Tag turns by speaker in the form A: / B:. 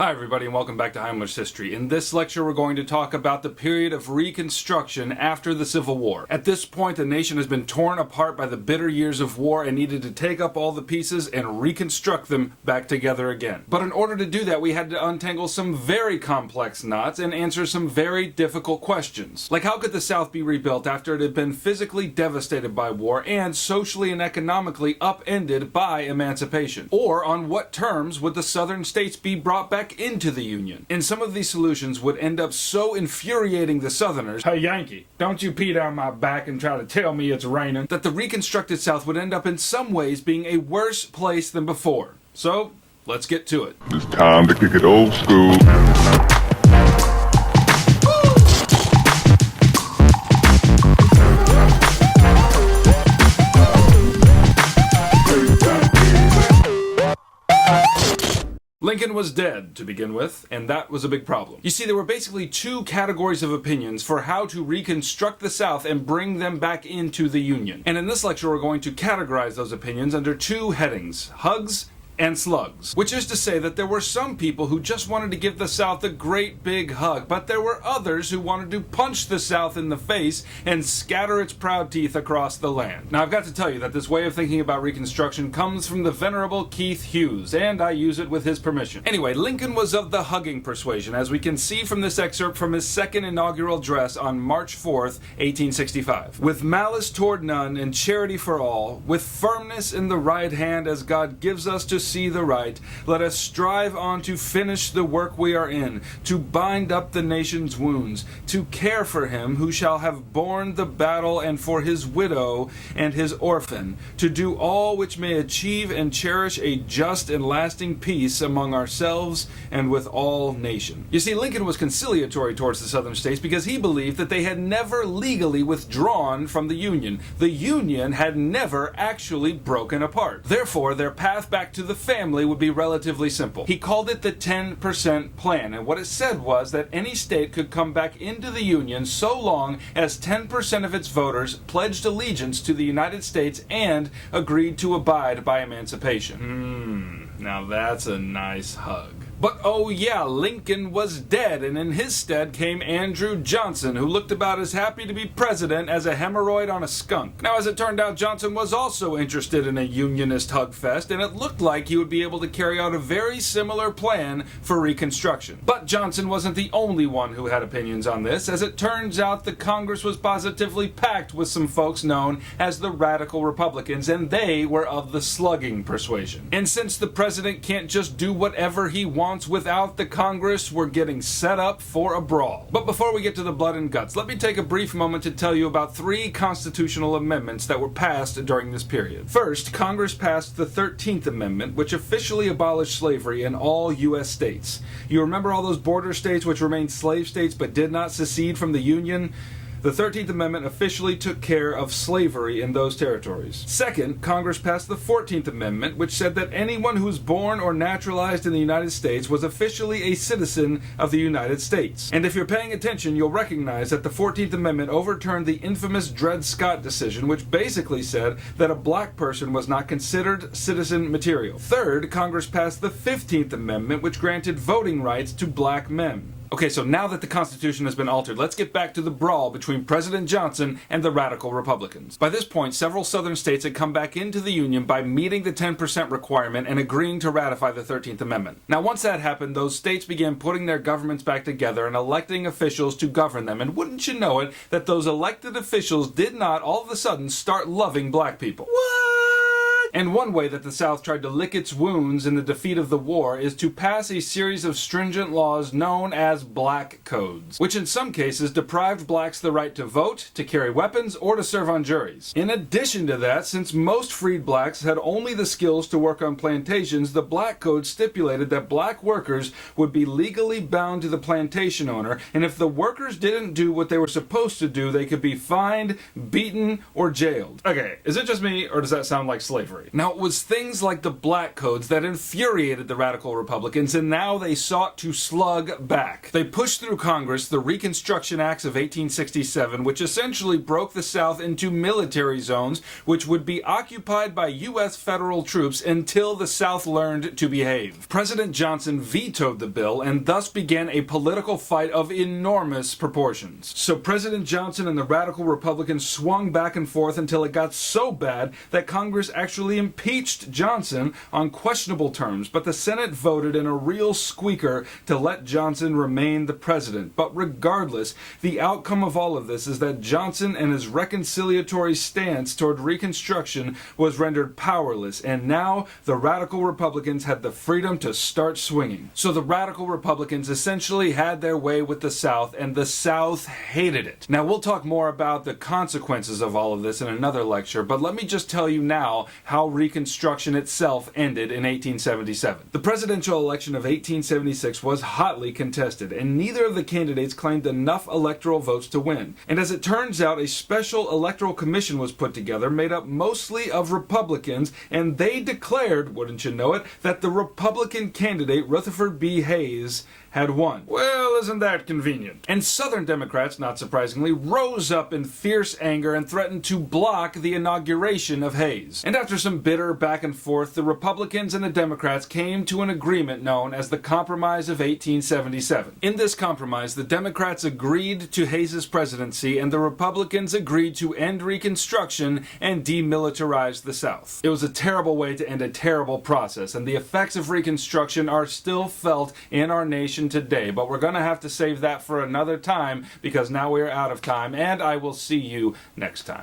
A: Hi everybody and welcome back to Heimler's History. In this lecture we're going to talk about the period of Reconstruction after the Civil War. At this point the nation has been torn apart by the bitter years of war and needed to take up all the pieces and reconstruct them back together again. But in order to do that we had to untangle some very complex knots and answer some very difficult questions. Like, how could the South be rebuilt after it had been physically devastated by war and socially and economically upended by emancipation? Or on what terms would the Southern states be brought back into the Union? And some of these solutions would end up so infuriating the Southerners, "Hey Yankee, don't you pee down my back and try to tell me it's raining," that the reconstructed South would end up in some ways being a worse place than before. So, let's get to it.
B: It's time to kick it old school.
A: Lincoln was dead, to begin with, and that was a big problem. You see, there were basically two categories of opinions for how to reconstruct the South and bring them back into the Union. And in this lecture, we're going to categorize those opinions under two headings: hugs and slugs. Which is to say that there were some people who just wanted to give the South a great big hug, but there were others who wanted to punch the South in the face and scatter its proud teeth across the land. Now, I've got to tell you that this way of thinking about Reconstruction comes from the venerable Keith Hughes, and I use it with his permission. Anyway, Lincoln was of the hugging persuasion, as we can see from this excerpt from his second inaugural address on March 4th, 1865. "With malice toward none and charity for all, with firmness in the right hand as God gives us to see the right, let us strive on to finish the work we are in, to bind up the nation's wounds, to care for him who shall have borne the battle and for his widow and his orphan, to do all which may achieve and cherish a just and lasting peace among ourselves and with all nations." You see, Lincoln was conciliatory towards the Southern states because he believed that they had never legally withdrawn from the Union. The Union had never actually broken apart. Therefore, their path back to the family would be relatively simple. He called it the 10% plan, and what it said was that any state could come back into the Union so long as 10% of its voters pledged allegiance to the United States and agreed to abide by emancipation. Now that's a nice hug. But oh yeah, Lincoln was dead, and in his stead came Andrew Johnson, who looked about as happy to be president as a hemorrhoid on a skunk. Now, as it turned out, Johnson was also interested in a Unionist hugfest, and it looked like he would be able to carry out a very similar plan for Reconstruction. But Johnson wasn't the only one who had opinions on this. As it turns out, the Congress was positively packed with some folks known as the Radical Republicans, and they were of the slugging persuasion. And since the president can't just do whatever he wants without the Congress, we're getting set up for a brawl. But before we get to the blood and guts, let me take a brief moment to tell you about three constitutional amendments that were passed during this period. First, Congress passed the 13th Amendment, which officially abolished slavery in all U.S. states. You remember all those border states which remained slave states but did not secede from the Union? The 13th Amendment officially took care of slavery in those territories. Second, Congress passed the 14th Amendment, which said that anyone who was born or naturalized in the United States was officially a citizen of the United States. And if you're paying attention, you'll recognize that the 14th Amendment overturned the infamous Dred Scott decision, which basically said that a black person was not considered citizen material. Third, Congress passed the 15th Amendment, which granted voting rights to black men. Okay, so now that the Constitution has been altered, let's get back to the brawl between President Johnson and the Radical Republicans. By this point, several Southern states had come back into the Union by meeting the 10% requirement and agreeing to ratify the 13th Amendment. Now, once that happened, those states began putting their governments back together and electing officials to govern them. And wouldn't you know it, that those elected officials did not all of a sudden start loving black people. What? And one way that the South tried to lick its wounds in the defeat of the war is to pass a series of stringent laws known as black codes, which in some cases deprived blacks the right to vote, to carry weapons, or to serve on juries. In addition to that, since most freed blacks had only the skills to work on plantations, the black code stipulated that black workers would be legally bound to the plantation owner, and if the workers didn't do what they were supposed to do, they could be fined, beaten, or jailed. Okay, is it just me, or does that sound like slavery? military. Now, it was things like the Black Codes that infuriated the radical Republicans, and now they sought to slug back. They pushed through Congress the Reconstruction Acts of 1867, which essentially broke the South into military zones, which would be occupied by U.S. federal troops until the South learned to behave. President Johnson vetoed the bill, and thus began a political fight of enormous proportions. So President Johnson and the radical Republicans swung back and forth until it got so bad that Congress actually impeached Johnson on questionable terms, but the Senate voted in a real squeaker to let Johnson remain the president. But regardless, the outcome of all of this is that Johnson and his reconciliatory stance toward Reconstruction was rendered powerless, and now the radical Republicans had the freedom to start swinging. So the radical Republicans essentially had their way with the South, and the South hated it. Now, we'll talk more about the consequences of all of this in another lecture, but let me just tell you now how Reconstruction itself ended in 1877. The presidential election of 1876 was hotly contested, and neither of the candidates claimed enough electoral votes to win. And as it turns out, a special electoral commission was put together, made up mostly of Republicans, and they declared, wouldn't you know it, that the Republican candidate, Rutherford B. Hayes, had won. Well, isn't that convenient? And Southern Democrats, not surprisingly, rose up in fierce anger and threatened to block the inauguration of Hayes. And after some bitter back and forth, the Republicans and the Democrats came to an agreement known as the Compromise of 1877. In this compromise, the Democrats agreed to Hayes' presidency, and the Republicans agreed to end Reconstruction and demilitarize the South. It was a terrible way to end a terrible process, and the effects of Reconstruction are still felt in our nation today, but we're going to have to save that for another time because now we're out of time, and I will see you next time.